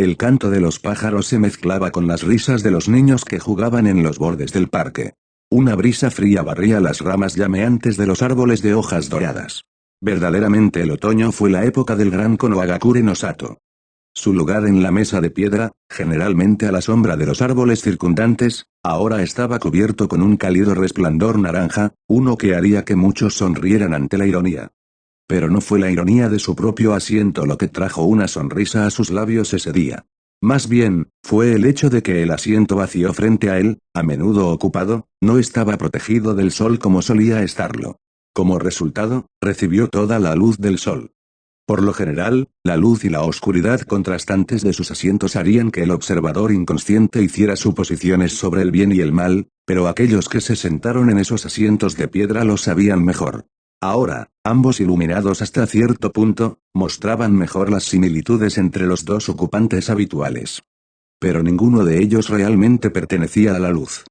El canto de los pájaros se mezclaba con las risas de los niños que jugaban en los bordes del parque. Una brisa fría barría las ramas llameantes de los árboles de hojas doradas. Verdaderamente el otoño fue la época del gran Konohagakure no Sato. Su lugar en la mesa de piedra, generalmente a la sombra de los árboles circundantes, ahora estaba cubierto con un cálido resplandor naranja, uno que haría que muchos sonrieran ante la ironía. Pero no fue la ironía de su propio asiento lo que trajo una sonrisa a sus labios ese día. Más bien, fue el hecho de que el asiento vacío frente a él, a menudo ocupado, no estaba protegido del sol como solía estarlo. Como resultado, recibió toda la luz del sol. Por lo general, la luz y la oscuridad contrastantes de sus asientos harían que el observador inconsciente hiciera suposiciones sobre el bien y el mal, pero aquellos que se sentaron en esos asientos de piedra lo sabían mejor. Ahora, ambos iluminados hasta cierto punto, mostraban mejor las similitudes entre los dos ocupantes habituales. Pero ninguno de ellos realmente pertenecía a la luz.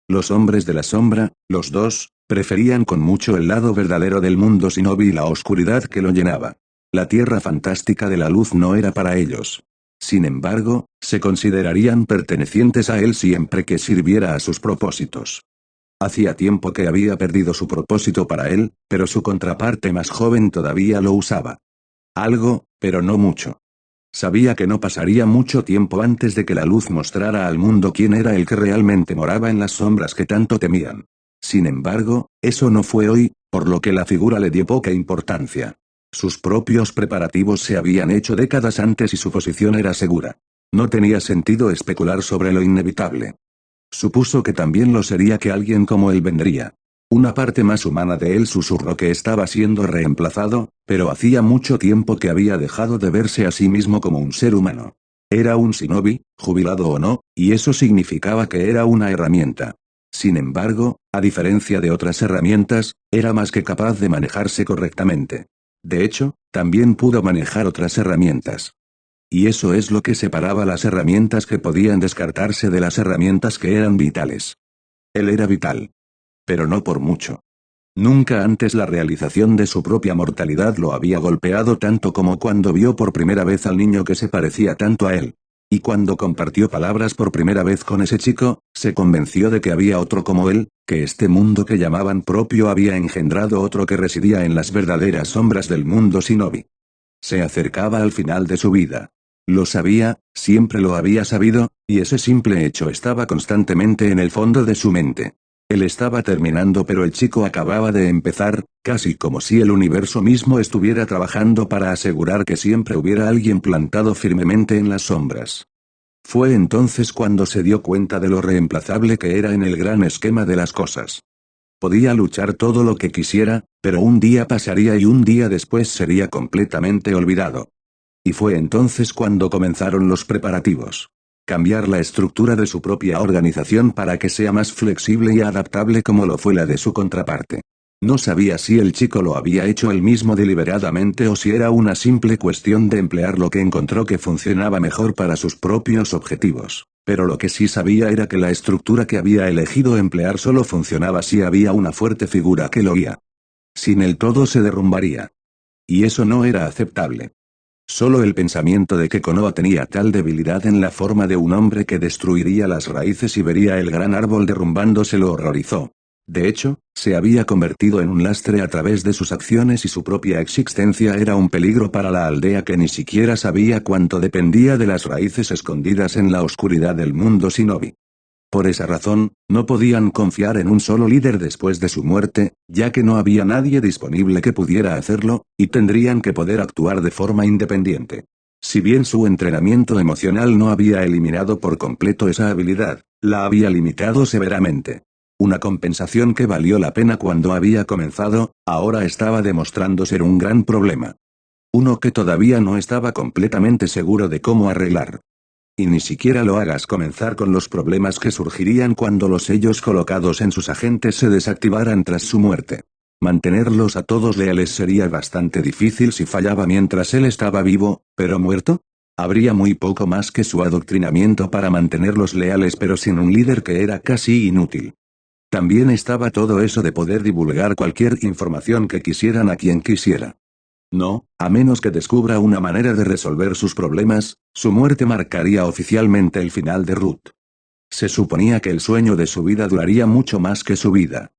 Los hombres de la sombra, los dos, preferían con mucho el lado verdadero del mundo shinobi y la oscuridad que lo llenaba. La tierra fantástica de la luz no era para ellos. Sin embargo, se considerarían pertenecientes a él siempre que sirviera a sus propósitos. Hacía tiempo que había perdido su propósito para él, pero su contraparte más joven todavía lo usaba. Algo, pero no mucho. Sabía que no pasaría mucho tiempo antes de que la luz mostrara al mundo quién era el que realmente moraba en las sombras que tanto temían. Sin embargo, eso no fue hoy, por lo que la figura le dio poca importancia. Sus propios preparativos se habían hecho décadas antes y su posición era segura. No tenía sentido especular sobre lo inevitable. Supuso que también lo sería que alguien como él vendría. Una parte más humana de él susurró que estaba siendo reemplazado, pero hacía mucho tiempo que había dejado de verse a sí mismo como un ser humano. Era un shinobi, jubilado o no, y eso significaba que era una herramienta. Sin embargo, a diferencia de otras herramientas, era más que capaz de manejarse correctamente. De hecho, también pudo manejar otras herramientas. Y eso es lo que separaba las herramientas que podían descartarse de las herramientas que eran vitales. Él era vital. Pero no por mucho. Nunca antes la realización de su propia mortalidad lo había golpeado tanto como cuando vio por primera vez al niño que se parecía tanto a él. Y cuando compartió palabras por primera vez con ese chico, se convenció de que había otro como él, que este mundo que llamaban propio había engendrado otro que residía en las verdaderas sombras del mundo shinobi. Se acercaba al final de su vida. Lo sabía, siempre lo había sabido, y ese simple hecho estaba constantemente en el fondo de su mente. Él estaba terminando pero el chico acababa de empezar, casi como si el universo mismo estuviera trabajando para asegurar que siempre hubiera alguien plantado firmemente en las sombras. Fue entonces cuando se dio cuenta de lo reemplazable que era en el gran esquema de las cosas. Podía luchar todo lo que quisiera, pero un día pasaría y un día después sería completamente olvidado. Y fue entonces cuando comenzaron los preparativos. Cambiar la estructura de su propia organización para que sea más flexible y adaptable como lo fue la de su contraparte. No sabía si el chico lo había hecho él mismo deliberadamente o si era una simple cuestión de emplear lo que encontró que funcionaba mejor para sus propios objetivos, pero lo que sí sabía era que la estructura que había elegido emplear solo funcionaba si había una fuerte figura que lo guía. Sin él todo se derrumbaría. Y eso no era aceptable. Solo el pensamiento de que Konoha tenía tal debilidad en la forma de un hombre que destruiría las raíces y vería el gran árbol derrumbándose lo horrorizó. De hecho, se había convertido en un lastre a través de sus acciones y su propia existencia era un peligro para la aldea que ni siquiera sabía cuánto dependía de las raíces escondidas en la oscuridad del mundo shinobi. Por esa razón, no podían confiar en un solo líder después de su muerte, ya que no había nadie disponible que pudiera hacerlo, y tendrían que poder actuar de forma independiente. Si bien su entrenamiento emocional no había eliminado por completo esa habilidad, la había limitado severamente. Una compensación que valió la pena cuando había comenzado, ahora estaba demostrando ser un gran problema. Uno que todavía no estaba completamente seguro de cómo arreglar. Y ni siquiera lo hagas comenzar con los problemas que surgirían cuando los sellos colocados en sus agentes se desactivaran tras su muerte. Mantenerlos a todos leales sería bastante difícil si fallaba mientras él estaba vivo, pero muerto. Habría muy poco más que su adoctrinamiento para mantenerlos leales pero sin un líder que era casi inútil. También estaba todo eso de poder divulgar cualquier información que quisieran a quien quisiera. No, a menos que descubra una manera de resolver sus problemas, su muerte marcaría oficialmente el final de Ruth. Se suponía que el sueño de su vida duraría mucho más que su vida.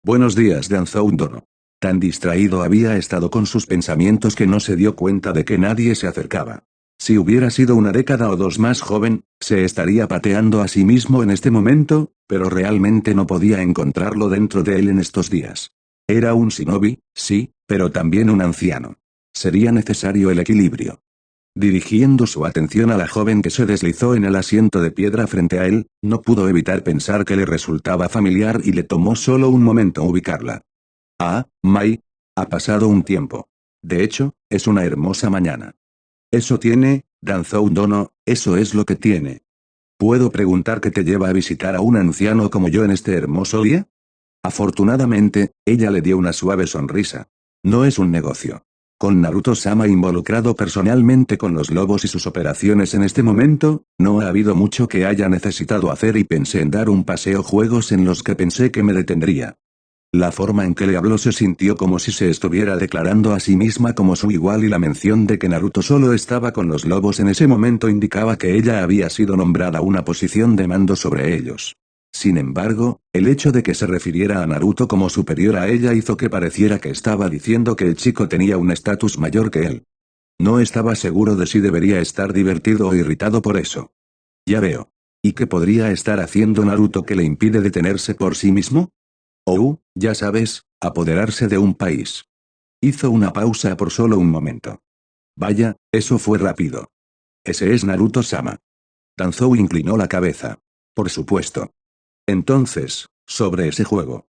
Buenos días, Danzou Dono. Tan distraído había estado con sus pensamientos que no se dio cuenta de que nadie se acercaba. Si hubiera sido una década o dos más joven, se estaría pateando a sí mismo en este momento, pero realmente no podía encontrarlo dentro de él en estos días. Era un shinobi, sí, pero también un anciano. Sería necesario el equilibrio. Dirigiendo su atención a la joven que se deslizó en el asiento de piedra frente a él, no pudo evitar pensar que le resultaba familiar y le tomó solo un momento ubicarla. Ah, Mai. Ha pasado un tiempo. De hecho, es una hermosa mañana. Eso tiene, Danzou Dono, eso es lo que tiene. ¿Puedo preguntar qué te lleva a visitar a un anciano como yo en este hermoso día? Afortunadamente, ella le dio una suave sonrisa. No es un negocio. Con Naruto-sama involucrado personalmente con los lobos y sus operaciones en este momento, no ha habido mucho que haya necesitado hacer y pensé en dar un paseo, juegos en los que pensé que me detendría. La forma en que le habló se sintió como si se estuviera declarando a sí misma como su igual y la mención de que Naruto solo estaba con los lobos en ese momento indicaba que ella había sido nombrada a una posición de mando sobre ellos. Sin embargo, el hecho de que se refiriera a Naruto como superior a ella hizo que pareciera que estaba diciendo que el chico tenía un estatus mayor que él. No estaba seguro de si debería estar divertido o irritado por eso. Ya veo. ¿Y qué podría estar haciendo Naruto que le impide detenerse por sí mismo? Ya sabes, apoderarse de un país. Hizo una pausa por solo un momento. Vaya, eso fue rápido. Ese es Naruto-sama. Danzou inclinó la cabeza. Por supuesto. Entonces, sobre ese juego.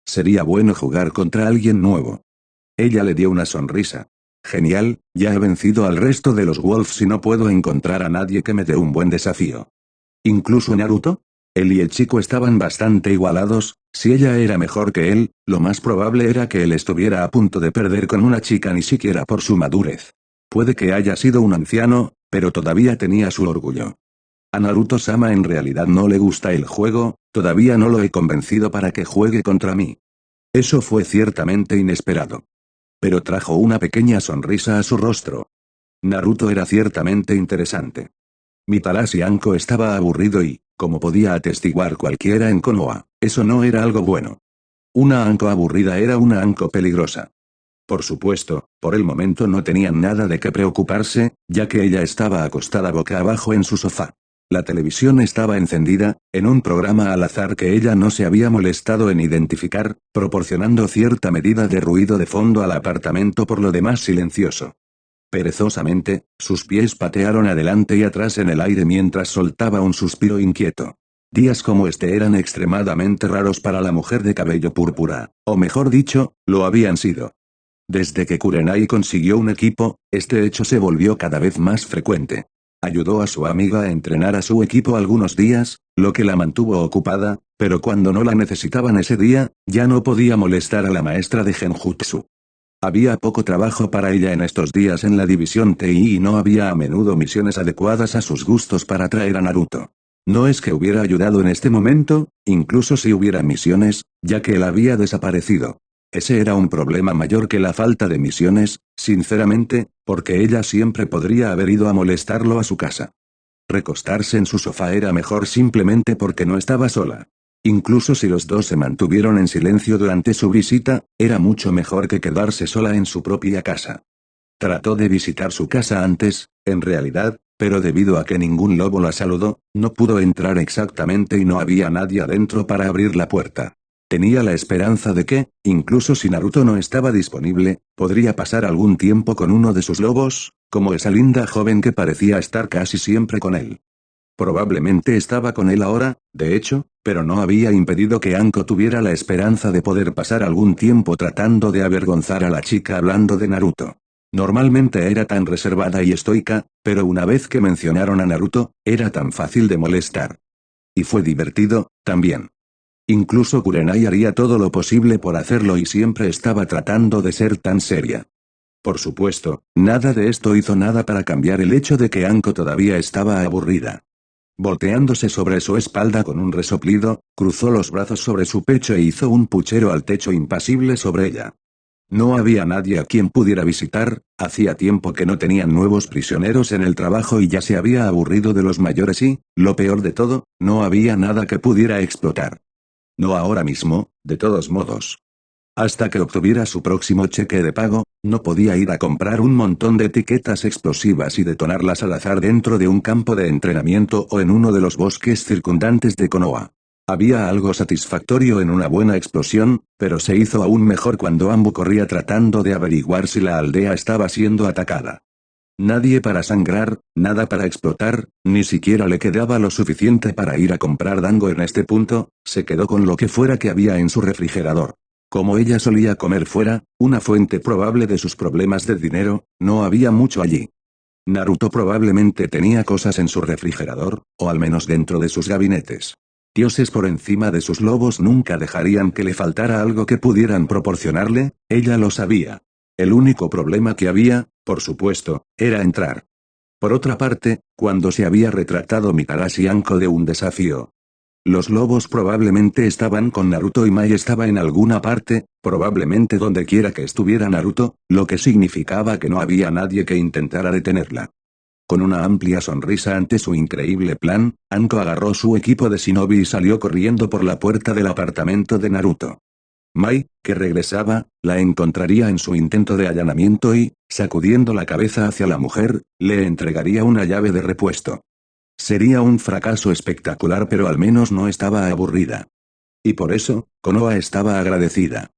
Sería bueno jugar contra alguien nuevo. Ella le dio una sonrisa. Genial, ya he vencido al resto de los Wolves y no puedo encontrar a nadie que me dé un buen desafío. ¿Incluso Naruto? Él y el chico estaban bastante igualados, si ella era mejor que él, lo más probable era que él estuviera a punto de perder con una chica ni siquiera por su madurez. Puede que haya sido un anciano, pero todavía tenía su orgullo. A Naruto-sama en realidad no le gusta el juego, todavía no lo he convencido para que juegue contra mí. Eso fue ciertamente inesperado. Pero trajo una pequeña sonrisa a su rostro. Naruto era ciertamente interesante. Mitarashi Anko estaba aburrido y, como podía atestiguar cualquiera en Konoha, eso no era algo bueno. Una Anko aburrida era una Anko peligrosa. Por supuesto, por el momento no tenían nada de qué preocuparse, ya que ella estaba acostada boca abajo en su sofá. La televisión estaba encendida, en un programa al azar que ella no se había molestado en identificar, proporcionando cierta medida de ruido de fondo al apartamento por lo demás silencioso. Perezosamente, sus pies patearon adelante y atrás en el aire mientras soltaba un suspiro inquieto. Días como este eran extremadamente raros para la mujer de cabello púrpura, o mejor dicho, lo habían sido. Desde que Kurenai consiguió un equipo, este hecho se volvió cada vez más frecuente. Ayudó a su amiga a entrenar a su equipo algunos días, lo que la mantuvo ocupada, pero cuando no la necesitaban ese día, ya no podía molestar a la maestra de Genjutsu. Había poco trabajo para ella en estos días en la división TI y no había a menudo misiones adecuadas a sus gustos para traer a Naruto. No es que hubiera ayudado en este momento, incluso si hubiera misiones, ya que él había desaparecido. Ese era un problema mayor que la falta de misiones, sinceramente, porque ella siempre podría haber ido a molestarlo a su casa. Recostarse en su sofá era mejor simplemente porque no estaba sola. Incluso si los dos se mantuvieron en silencio durante su visita, era mucho mejor que quedarse sola en su propia casa. Trató de visitar su casa antes, en realidad, pero debido a que ningún lobo la saludó, no pudo entrar exactamente y no había nadie adentro para abrir la puerta. Tenía la esperanza de que, incluso si Naruto no estaba disponible, podría pasar algún tiempo con uno de sus lobos, como esa linda joven que parecía estar casi siempre con él. Probablemente estaba con él ahora, de hecho, pero no había impedido que Anko tuviera la esperanza de poder pasar algún tiempo tratando de avergonzar a la chica hablando de Naruto. Normalmente era tan reservada y estoica, pero una vez que mencionaron a Naruto, era tan fácil de molestar. Y fue divertido, también. Incluso Kurenai haría todo lo posible por hacerlo y siempre estaba tratando de ser tan seria. Por supuesto, nada de esto hizo nada para cambiar el hecho de que Anko todavía estaba aburrida. Volteándose sobre su espalda con un resoplido, cruzó los brazos sobre su pecho e hizo un puchero al techo impasible sobre ella. No había nadie a quien pudiera visitar, hacía tiempo que no tenían nuevos prisioneros en el trabajo y ya se había aburrido de los mayores y, lo peor de todo, no había nada que pudiera explotar. No ahora mismo, de todos modos. Hasta que obtuviera su próximo cheque de pago, no podía ir a comprar un montón de etiquetas explosivas y detonarlas al azar dentro de un campo de entrenamiento o en uno de los bosques circundantes de Konoha. Había algo satisfactorio en una buena explosión, pero se hizo aún mejor cuando Ambu corría tratando de averiguar si la aldea estaba siendo atacada. Nadie para sangrar, nada para explotar, ni siquiera le quedaba lo suficiente para ir a comprar dango en este punto, se quedó con lo que fuera que había en su refrigerador. Como ella solía comer fuera, una fuente probable de sus problemas de dinero, no había mucho allí. Naruto probablemente tenía cosas en su refrigerador, o al menos dentro de sus gabinetes. Dioses por encima de sus lobos nunca dejarían que le faltara algo que pudieran proporcionarle, ella lo sabía. El único problema que había, por supuesto, era entrar. Por otra parte, cuando se había retratado Mitarashi Anko de un desafío, los lobos probablemente estaban con Naruto y Mai estaba en alguna parte, probablemente donde quiera que estuviera Naruto, lo que significaba que no había nadie que intentara detenerla. Con una amplia sonrisa ante su increíble plan, Anko agarró su equipo de shinobi y salió corriendo por la puerta del apartamento de Naruto. Mai, que regresaba, la encontraría en su intento de allanamiento y, sacudiendo la cabeza hacia la mujer, le entregaría una llave de repuesto. Sería un fracaso espectacular pero al menos no estaba aburrida. Y por eso, Konoha estaba agradecida.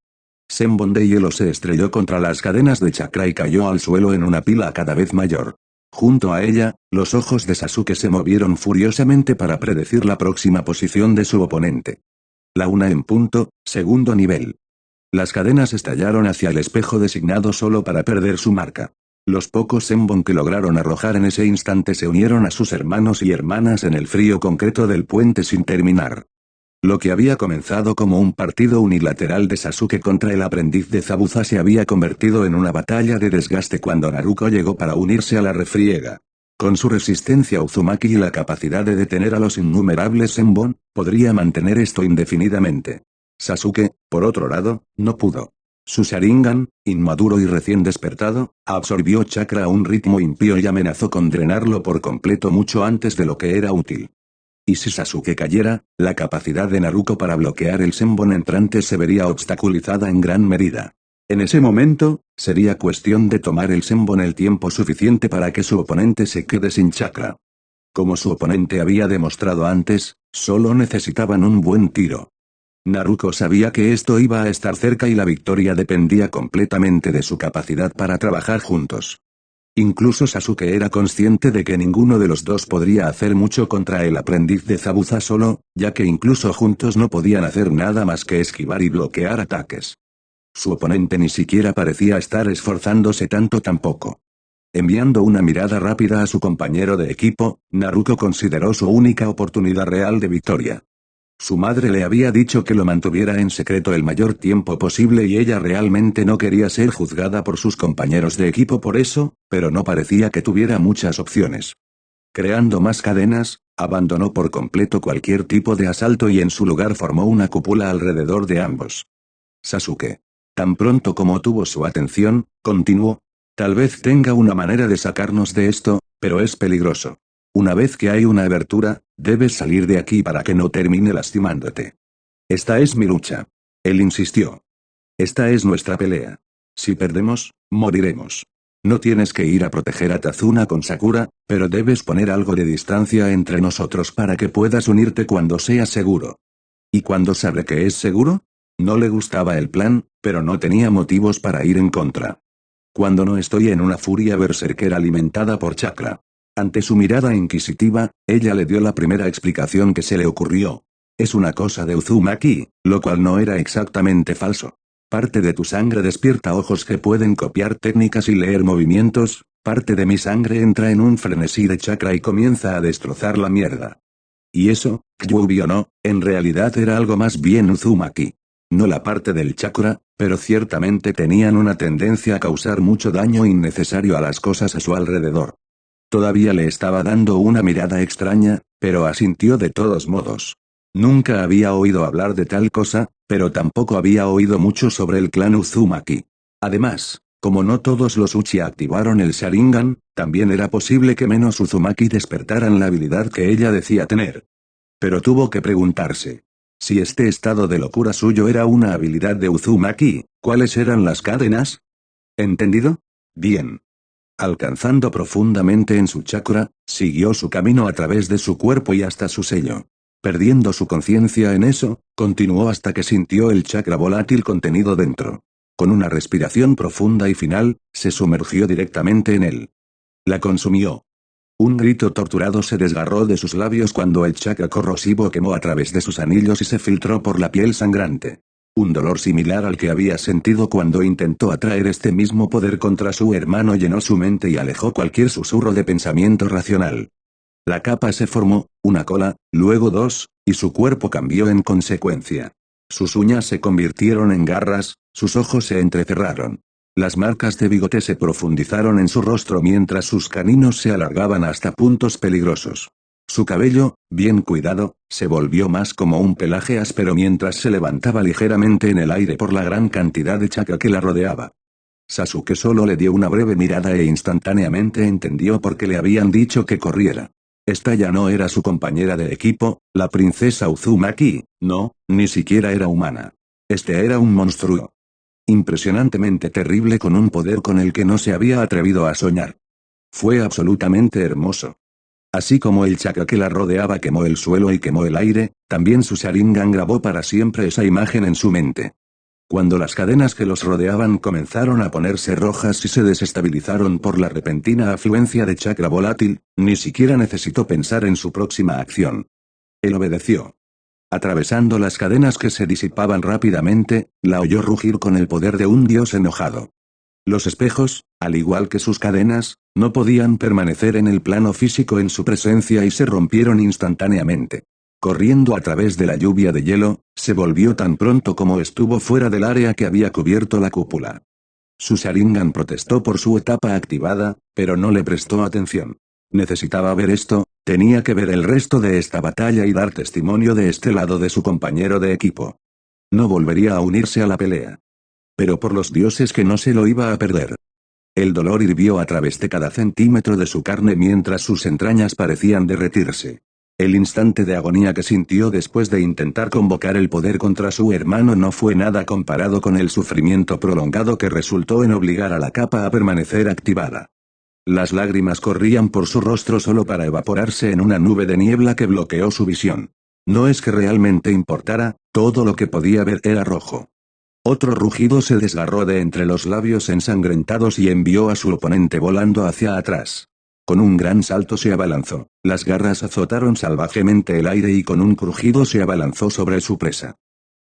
Senbon de hielo se estrelló contra las cadenas de chakra y cayó al suelo en una pila cada vez mayor. Junto a ella, los ojos de Sasuke se movieron furiosamente para predecir la próxima posición de su oponente. La una en punto, segundo nivel. Las cadenas estallaron hacia el espejo designado solo para perder su marca. Los pocos Senbon que lograron arrojar en ese instante se unieron a sus hermanos y hermanas en el frío concreto del puente sin terminar. Lo que había comenzado como un partido unilateral de Sasuke contra el aprendiz de Zabuza se había convertido en una batalla de desgaste cuando Naruto llegó para unirse a la refriega. Con su resistencia Uzumaki y la capacidad de detener a los innumerables Senbon, podría mantener esto indefinidamente. Sasuke, por otro lado, no pudo. Su Sharingan, inmaduro y recién despertado, absorbió chakra a un ritmo impío y amenazó con drenarlo por completo mucho antes de lo que era útil. Y si Sasuke cayera, la capacidad de Naruto para bloquear el Senbon entrante se vería obstaculizada en gran medida. En ese momento, sería cuestión de tomar el Senbon el tiempo suficiente para que su oponente se quede sin chakra. Como su oponente había demostrado antes, solo necesitaban un buen tiro. Naruto sabía que esto iba a estar cerca y la victoria dependía completamente de su capacidad para trabajar juntos. Incluso Sasuke era consciente de que ninguno de los dos podría hacer mucho contra el aprendiz de Zabuza solo, ya que incluso juntos no podían hacer nada más que esquivar y bloquear ataques. Su oponente ni siquiera parecía estar esforzándose tanto tampoco. Enviando una mirada rápida a su compañero de equipo, Naruto consideró su única oportunidad real de victoria. Su madre le había dicho que lo mantuviera en secreto el mayor tiempo posible y ella realmente no quería ser juzgada por sus compañeros de equipo por eso, pero no parecía que tuviera muchas opciones. Creando más cadenas, abandonó por completo cualquier tipo de asalto y en su lugar formó una cúpula alrededor de ambos. Sasuke. Tan pronto como tuvo su atención, continuó. Tal vez tenga una manera de sacarnos de esto, pero es peligroso. Una vez que hay una abertura, debes salir de aquí para que no termine lastimándote. Esta es mi lucha. Él insistió. Esta es nuestra pelea. Si perdemos, moriremos. No tienes que ir a proteger a Tazuna con Sakura, pero debes poner algo de distancia entre nosotros para que puedas unirte cuando sea seguro. ¿Y cuándo sabe que es seguro? No le gustaba el plan, pero no tenía motivos para ir en contra. Cuando no estoy en una furia berserker alimentada por chakra. Ante su mirada inquisitiva, ella le dio la primera explicación que se le ocurrió. Es una cosa de Uzumaki, lo cual no era exactamente falso. Parte de tu sangre despierta ojos que pueden copiar técnicas y leer movimientos, parte de mi sangre entra en un frenesí de chakra y comienza a destrozar la mierda. Y eso, Kyuubi o no, en realidad era algo más bien Uzumaki. No la parte del chakra, pero ciertamente tenían una tendencia a causar mucho daño innecesario a las cosas a su alrededor. Todavía le estaba dando una mirada extraña, pero asintió de todos modos. Nunca había oído hablar de tal cosa, pero tampoco había oído mucho sobre el clan Uzumaki. Además, como no todos los Uchiha activaron el Sharingan, también era posible que menos Uzumaki despertaran la habilidad que ella decía tener. Pero tuvo que preguntarse. Si este estado de locura suyo era una habilidad de Uzumaki, ¿cuáles eran las cadenas? ¿Entendido? Bien. Alcanzando profundamente en su chakra, siguió su camino a través de su cuerpo y hasta su sello. Perdiendo su conciencia en eso, continuó hasta que sintió el chakra volátil contenido dentro. Con una respiración profunda y final, se sumergió directamente en él. La consumió. Un grito torturado se desgarró de sus labios cuando el chakra corrosivo quemó a través de sus anillos y se filtró por la piel sangrante. Un dolor similar al que había sentido cuando intentó atraer este mismo poder contra su hermano llenó su mente y alejó cualquier susurro de pensamiento racional. La capa se formó, una cola, luego dos, y su cuerpo cambió en consecuencia. Sus uñas se convirtieron en garras, sus ojos se entrecerraron. Las marcas de bigote se profundizaron en su rostro mientras sus caninos se alargaban hasta puntos peligrosos. Su cabello, bien cuidado, se volvió más como un pelaje áspero mientras se levantaba ligeramente en el aire por la gran cantidad de chakra que la rodeaba. Sasuke solo le dio una breve mirada e instantáneamente entendió por qué le habían dicho que corriera. Esta ya no era su compañera de equipo, la princesa Uzumaki, no, ni siquiera era humana. Este era un monstruo. Impresionantemente terrible con un poder con el que no se había atrevido a soñar. Fue absolutamente hermoso. Así como el chakra que la rodeaba quemó el suelo y quemó el aire, también su Sharingan grabó para siempre esa imagen en su mente. Cuando las cadenas que los rodeaban comenzaron a ponerse rojas y se desestabilizaron por la repentina afluencia de chakra volátil, ni siquiera necesitó pensar en su próxima acción. Él obedeció. Atravesando las cadenas que se disipaban rápidamente, la oyó rugir con el poder de un dios enojado. Los espejos, al igual que sus cadenas, no podían permanecer en el plano físico en su presencia y se rompieron instantáneamente. Corriendo a través de la lluvia de hielo, se volvió tan pronto como estuvo fuera del área que había cubierto la cúpula. Su Sharingan protestó por su etapa activada, pero no le prestó atención. Necesitaba ver esto, tenía que ver el resto de esta batalla y dar testimonio de este lado de su compañero de equipo. No volvería a unirse a la pelea. Pero por los dioses que no se lo iba a perder. El dolor hirvió a través de cada centímetro de su carne mientras sus entrañas parecían derretirse. El instante de agonía que sintió después de intentar convocar el poder contra su hermano no fue nada comparado con el sufrimiento prolongado que resultó en obligar a la capa a permanecer activada. Las lágrimas corrían por su rostro solo para evaporarse en una nube de niebla que bloqueó su visión. No es que realmente importara, todo lo que podía ver era rojo. Otro rugido se desgarró de entre los labios ensangrentados y envió a su oponente volando hacia atrás. Con un gran salto se abalanzó, las garras azotaron salvajemente el aire y con un crujido se abalanzó sobre su presa.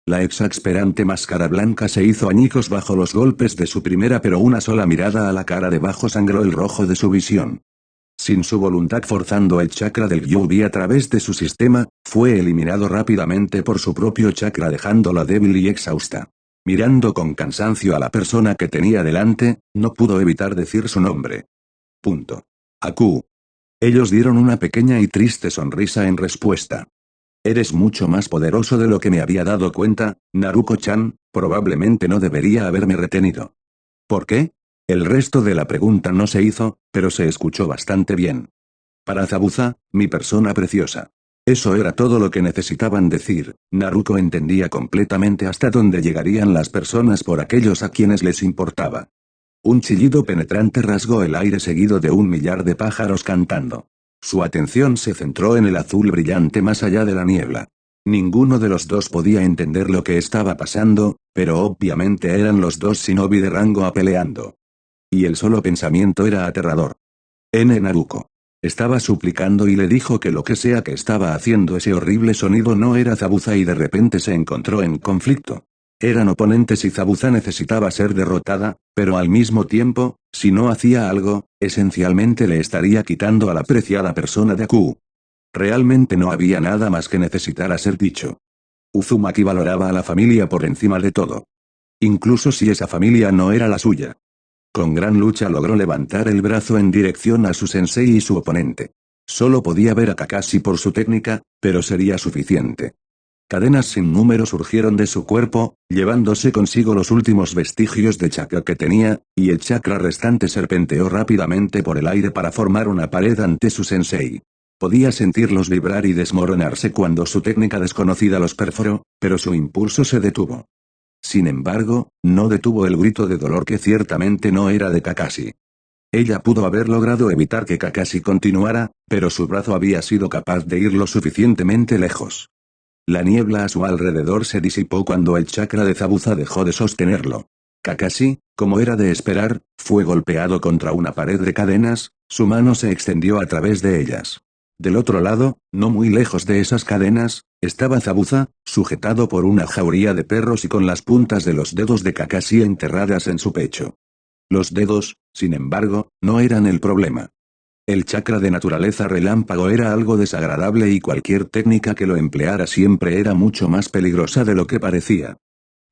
La exasperante máscara blanca se hizo añicos bajo los golpes de su primera pero una sola mirada a la cara debajo sangró el rojo de su visión. Sin su voluntad forzando el chakra del Gyubi a través de su sistema, fue eliminado rápidamente por su propio chakra dejándola débil y exhausta. Mirando con cansancio a la persona que tenía delante, no pudo evitar decir su nombre. Aku. Ellos dieron una pequeña y triste sonrisa en respuesta. Eres mucho más poderoso de lo que me había dado cuenta, Naruko-chan, probablemente no debería haberme retenido. ¿Por qué? El resto de la pregunta no se hizo, pero se escuchó bastante bien. Para Zabuza, mi persona preciosa. Eso era todo lo que necesitaban decir, Naruko entendía completamente hasta dónde llegarían las personas por aquellos a quienes les importaba. Un chillido penetrante rasgó el aire seguido de un millar de pájaros cantando. Su atención se centró en el azul brillante más allá de la niebla. Ninguno de los dos podía entender lo que estaba pasando, pero obviamente eran los dos shinobi de rango a peleando. Y el solo pensamiento era aterrador. Naruko. Estaba suplicando y le dijo que lo que sea que estaba haciendo ese horrible sonido no era Zabuza y de repente se encontró en conflicto. Eran oponentes y Zabuza necesitaba ser derrotada, pero al mismo tiempo, si no hacía algo, esencialmente le estaría quitando a la preciada persona de Aku. Realmente no había nada más que necesitara ser dicho. Uzumaki valoraba a la familia por encima de todo. Incluso si esa familia no era la suya. Con gran lucha logró levantar el brazo en dirección a su sensei y su oponente. Solo podía ver a Kakashi por su técnica, pero sería suficiente. Cadenas sin número surgieron de su cuerpo, llevándose consigo los últimos vestigios de chakra que tenía, y el chakra restante serpenteó rápidamente por el aire para formar una pared ante su sensei. Podía sentirlos vibrar y desmoronarse cuando su técnica desconocida los perforó, pero su impulso se detuvo. Sin embargo, no detuvo el grito de dolor que ciertamente no era de Kakashi. Ella pudo haber logrado evitar que Kakashi continuara, pero su brazo había sido capaz de ir lo suficientemente lejos. La niebla a su alrededor se disipó cuando el chakra de Zabuza dejó de sostenerlo. Kakashi, como era de esperar, fue golpeado contra una pared de cadenas, su mano se extendió a través de ellas. Del otro lado, no muy lejos de esas cadenas, estaba Zabuza, sujetado por una jauría de perros y con las puntas de los dedos de Kakashi enterradas en su pecho. Los dedos, sin embargo, no eran el problema. El chakra de naturaleza relámpago era algo desagradable y cualquier técnica que lo empleara siempre era mucho más peligrosa de lo que parecía.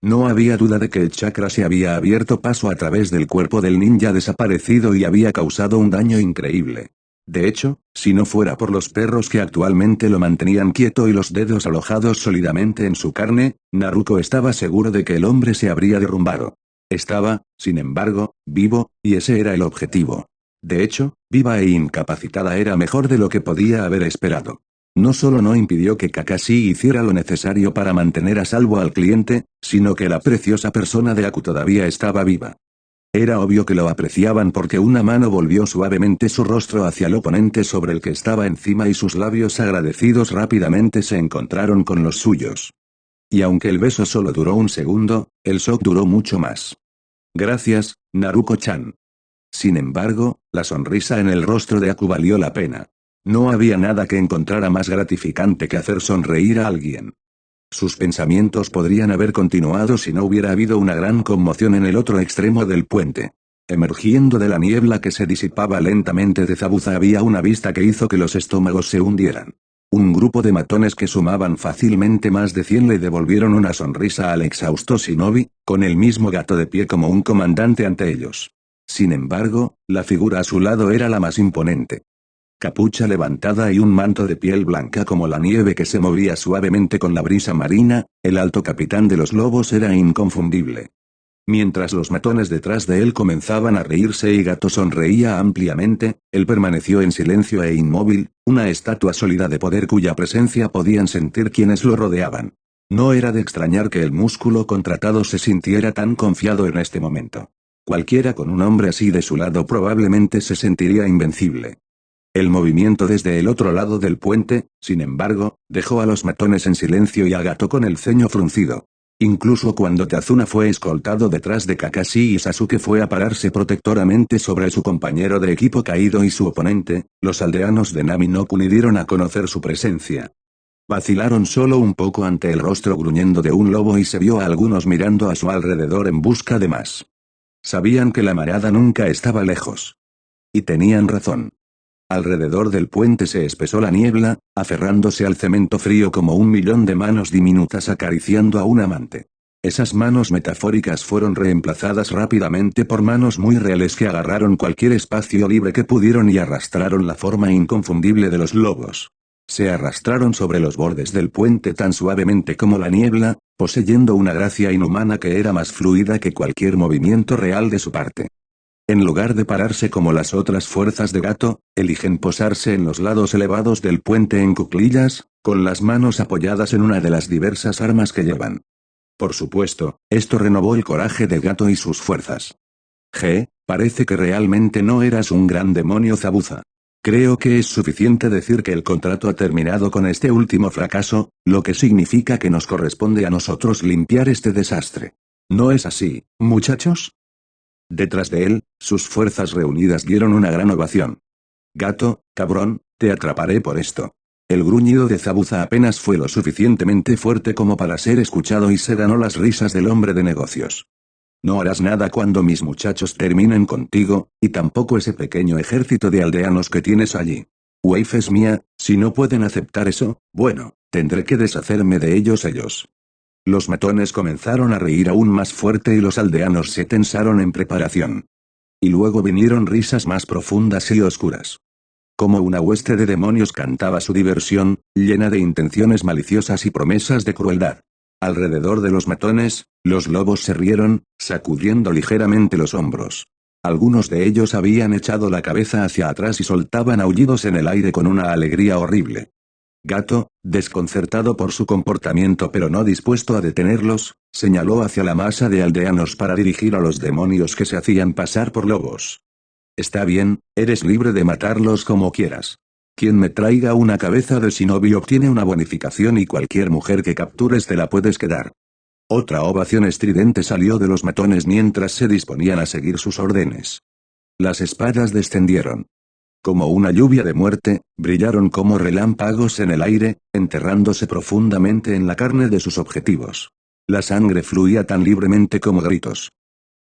No había duda de que el chakra se había abierto paso a través del cuerpo del ninja desaparecido y había causado un daño increíble. De hecho, si no fuera por los perros que actualmente lo mantenían quieto y los dedos alojados sólidamente en su carne, Naruto estaba seguro de que el hombre se habría derrumbado. Estaba, sin embargo, vivo, y ese era el objetivo. De hecho, viva e incapacitada era mejor de lo que podía haber esperado. No solo no impidió que Kakashi hiciera lo necesario para mantener a salvo al cliente, sino que la preciosa persona de Aku todavía estaba viva. Era obvio que lo apreciaban porque una mano volvió suavemente su rostro hacia el oponente sobre el que estaba encima y sus labios agradecidos rápidamente se encontraron con los suyos. Y aunque el beso solo duró un segundo, el shock duró mucho más. Gracias, Naruko-chan. Sin embargo, la sonrisa en el rostro de Aku valió la pena. No había nada que encontrara más gratificante que hacer sonreír a alguien. Sus pensamientos podrían haber continuado si no hubiera habido una gran conmoción en el otro extremo del puente. Emergiendo de la niebla que se disipaba lentamente de Zabuza había una vista que hizo que los estómagos se hundieran. Un grupo de matones que sumaban fácilmente más de 100 le devolvieron una sonrisa al exhausto shinobi, con el mismo gato de pie como un comandante ante ellos. Sin embargo, la figura a su lado era la más imponente. Capucha levantada y un manto de piel blanca como la nieve que se movía suavemente con la brisa marina, el alto capitán de los lobos era inconfundible. Mientras los matones detrás de él comenzaban a reírse y Gato sonreía ampliamente, él permaneció en silencio e inmóvil, una estatua sólida de poder cuya presencia podían sentir quienes lo rodeaban. No era de extrañar que el músculo contratado se sintiera tan confiado en este momento. Cualquiera con un hombre así de su lado probablemente se sentiría invencible. El movimiento desde el otro lado del puente, sin embargo, dejó a los matones en silencio y a Gato con el ceño fruncido. Incluso cuando Tazuna fue escoltado detrás de Kakashi y Sasuke fue a pararse protectoramente sobre su compañero de equipo caído y su oponente, los aldeanos de Nami no Kuni dieron a conocer su presencia. Vacilaron solo un poco ante el rostro gruñendo de un lobo y se vio a algunos mirando a su alrededor en busca de más. Sabían que la marada nunca estaba lejos. Y tenían razón. Alrededor del puente se espesó la niebla, aferrándose al cemento frío como 1.000.000 de manos diminutas acariciando a un amante. Esas manos metafóricas fueron reemplazadas rápidamente por manos muy reales que agarraron cualquier espacio libre que pudieron y arrastraron la forma inconfundible de los lobos. Se arrastraron sobre los bordes del puente tan suavemente como la niebla, poseyendo una gracia inhumana que era más fluida que cualquier movimiento real de su parte. En lugar de pararse como las otras fuerzas de Gato, eligen posarse en los lados elevados del puente en cuclillas, con las manos apoyadas en una de las diversas armas que llevan. Por supuesto, esto renovó el coraje de Gato y sus fuerzas. Parece que realmente no eras un gran demonio Zabuza. Creo que es suficiente decir que el contrato ha terminado con este último fracaso, lo que significa que nos corresponde a nosotros limpiar este desastre. ¿No es así, muchachos? Detrás de él, sus fuerzas reunidas dieron una gran ovación. Gato, cabrón, te atraparé por esto. El gruñido de Zabuza apenas fue lo suficientemente fuerte como para ser escuchado y se ganó las risas del hombre de negocios. No harás nada cuando mis muchachos terminen contigo, y tampoco ese pequeño ejército de aldeanos que tienes allí. Wave es mía, si no pueden aceptar eso, bueno, tendré que deshacerme de ellos. Los matones comenzaron a reír aún más fuerte y los aldeanos se tensaron en preparación. Y luego vinieron risas más profundas y oscuras. Como una hueste de demonios cantaba su diversión, llena de intenciones maliciosas y promesas de crueldad. Alrededor de los matones, los lobos se rieron, sacudiendo ligeramente los hombros. Algunos de ellos habían echado la cabeza hacia atrás y soltaban aullidos en el aire con una alegría horrible. Gato, desconcertado por su comportamiento pero no dispuesto a detenerlos, señaló hacia la masa de aldeanos para dirigir a los demonios que se hacían pasar por lobos. Está bien, eres libre de matarlos como quieras. Quien me traiga una cabeza de shinobi obtiene una bonificación y cualquier mujer que captures te la puedes quedar. Otra ovación estridente salió de los matones mientras se disponían a seguir sus órdenes. Las espadas descendieron. Como una lluvia de muerte, brillaron como relámpagos en el aire, enterrándose profundamente en la carne de sus objetivos. La sangre fluía tan libremente como gritos.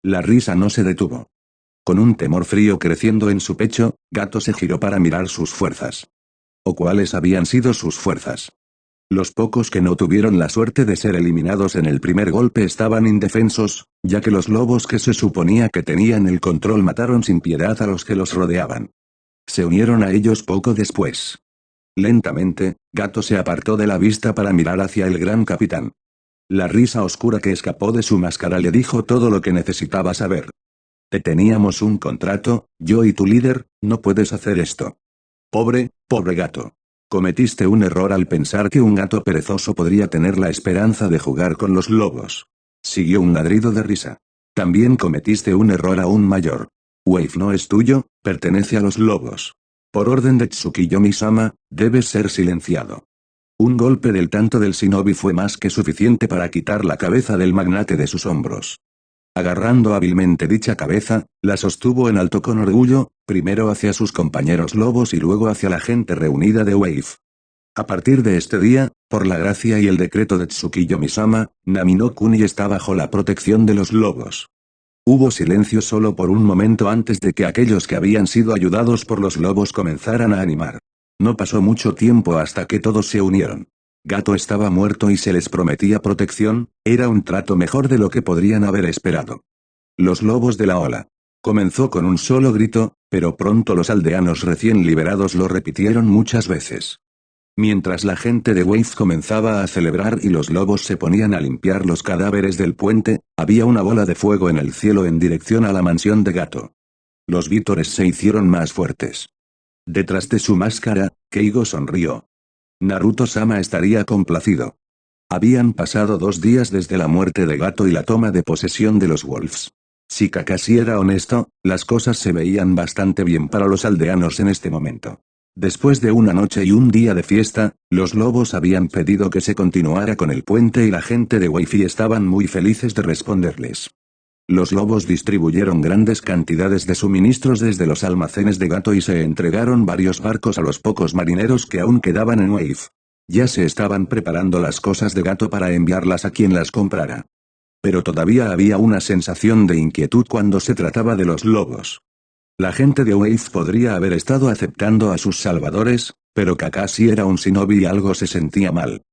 La risa no se detuvo. Con un temor frío creciendo en su pecho, Gato se giró para mirar sus fuerzas. ¿O cuáles habían sido sus fuerzas? Los pocos que no tuvieron la suerte de ser eliminados en el primer golpe estaban indefensos, ya que los lobos que se suponía que tenían el control mataron sin piedad a los que los rodeaban. Se unieron a ellos poco después. Lentamente, Gato se apartó de la vista para mirar hacia el gran capitán. La risa oscura que escapó de su máscara le dijo todo lo que necesitaba saber. Te teníamos un contrato, yo y tu líder, no puedes hacer esto. Pobre gato. Cometiste un error al pensar que un gato perezoso podría tener la esperanza de jugar con los lobos. Siguió un ladrido de risa. También cometiste un error aún mayor. Wave no es tuyo, pertenece a los lobos. Por orden de Tsukiyomi-sama, debes ser silenciado. Un golpe del tanto del shinobi fue más que suficiente para quitar la cabeza del magnate de sus hombros. Agarrando hábilmente dicha cabeza, la sostuvo en alto con orgullo, primero hacia sus compañeros lobos y luego hacia la gente reunida de Wave. A partir de este día, por la gracia y el decreto de Tsukiyomi-sama, Nami no Kuni está bajo la protección de los lobos. Hubo silencio solo por un momento antes de que aquellos que habían sido ayudados por los lobos comenzaran a animar. No pasó mucho tiempo hasta que todos se unieron. Gato estaba muerto y se les prometía protección, era un trato mejor de lo que podrían haber esperado. Los lobos de la ola. Comenzó con un solo grito, pero pronto los aldeanos recién liberados lo repitieron muchas veces. Mientras la gente de Wave comenzaba a celebrar y los lobos se ponían a limpiar los cadáveres del puente, había una bola de fuego en el cielo en dirección a la mansión de Gato. Los vítores se hicieron más fuertes. Detrás de su máscara, Keigo sonrió. Naruto-sama estaría complacido. Habían pasado 2 días desde la muerte de Gato y la toma de posesión de los Wolves. Si Kakashi era honesto, las cosas se veían bastante bien para los aldeanos en este momento. Después de una noche y un día de fiesta, los lobos habían pedido que se continuara con el puente y la gente de Wi-Fi estaban muy felices de responderles. Los lobos distribuyeron grandes cantidades de suministros desde los almacenes de Gato y se entregaron varios barcos a los pocos marineros que aún quedaban en Wave. Ya se estaban preparando las cosas de Gato para enviarlas a quien las comprara. Pero todavía había una sensación de inquietud cuando se trataba de los lobos. La gente de Wave podría haber estado aceptando a sus salvadores, pero Kakashi era un shinobi y algo se sentía mal.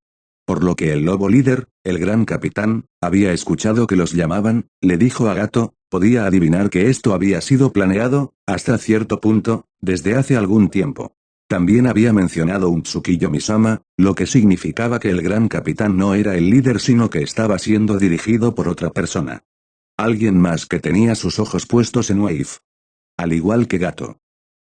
Por lo que el lobo líder, el gran capitán, había escuchado que los llamaban, le dijo a Gato, podía adivinar que esto había sido planeado, hasta cierto punto, desde hace algún tiempo. También había mencionado un Tsukiyomi-sama, lo que significaba que el gran capitán no era el líder sino que estaba siendo dirigido por otra persona. Alguien más que tenía sus ojos puestos en Wave. Al igual que Gato.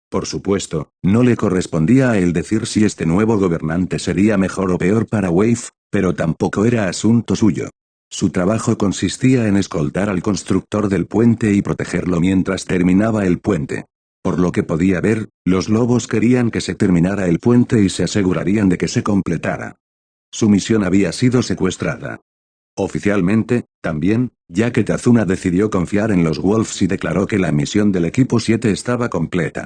Por supuesto, no le correspondía a él decir si este nuevo gobernante sería mejor o peor para Wave, pero tampoco era asunto suyo. Su trabajo consistía en escoltar al constructor del puente y protegerlo mientras terminaba el puente. Por lo que podía ver, los lobos querían que se terminara el puente y se asegurarían de que se completara. Su misión había sido secuestrada. Oficialmente, también, ya que Tazuna decidió confiar en los Wolves y declaró que la misión del equipo 7 estaba completa.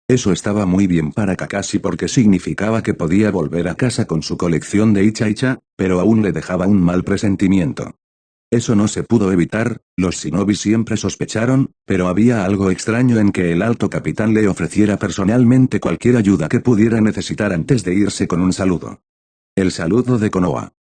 Eso estaba muy bien para Kakashi porque significaba que podía volver a casa con su colección de Icha-Icha, pero aún le dejaba un mal presentimiento. Eso no se pudo evitar, los shinobi siempre sospecharon, pero había algo extraño en que el alto capitán le ofreciera personalmente cualquier ayuda que pudiera necesitar antes de irse con un saludo. El saludo de Konoha.